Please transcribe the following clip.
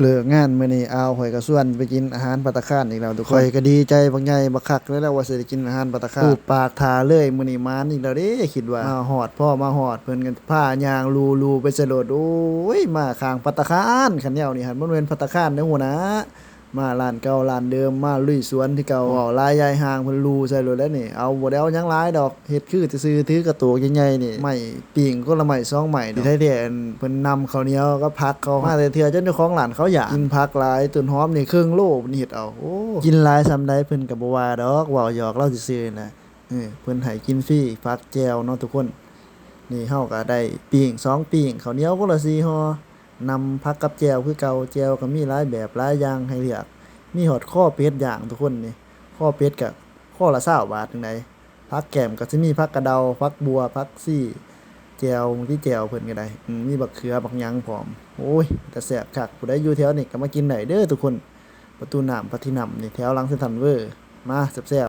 เลิกงานมื้อนี้อ้าวข่อยก็ชวนไปกินอาหารภัตตาคารอีกแล้วทุกคนข่อยก็ดีใจบักใหญ่บักคักเลยแหล้วว่าสิได้กินอาหารภัตตาคารปูบปากท่าเลยมื้อนี้มานอีกแล้วเด้คิดว่ามาฮอดพ่อมาฮอดเพิ่นก็พาย่างลูๆไปซะโลดโอ้ยมาข้างภัตตาคารคันแนวนี้หั่นบ่แม่นภัตตาคารเด้อหัวหน้ามาร้านเก่าร้านเดิมมาลุยสวนที่เก่าเว้าลายยายห่างเพิ่นลูใส่โลดแล้วนี่เอาบ่ได้เอาหยังหลายดอกเฮ็ดคือซื่อๆถือกระโตกใหญ่ๆนี่ไม้ปิ้งคนละไม้สองไม้ที่แท้ๆอันเพิ่นนำข้าวเหนียวกับผักเข้ามาแต่เทื่อจนเจ้าของร้านเขาอยากกินผักหลายต้นหอมนี่ครึ่งโลเพิ่นเฮ็ดเอาโอ้กินหลายส่ำใดเพิ่นก็บ่ว่าดอกเว้าหยอกเราซื่อๆน่ะเพิ่นให้กินฟรีผักแจ่วเนาะทุกคนนี่เฮาก็ได้ปิ้ง2ปิ้งข้าวเหนียวคนละ4ห่อนำผักกับแจ่วคือเก่าแจ่วก็มีหลายแบบหลายอย่างให้เลือกมีฮอดคอเป็ดย่างทุกคนนี่คอเป็ดก็คอละ20บาทจั่งใดผักแก้มก็สิมีผักกะเดาผักบัวผักซี่ แจ่วบางทีแจ่วเพิ่นก็ได้มีบักเขือบักหยังพร้อมโอ้ยแต่แซ่บคักผู้ใดอยู่แถวนี้ก็มากินได้เด้อทุกคนประตูน้ำพระที่นำนี่แถวหลังเซ็นทรัลเวอร์มาแซ่บๆ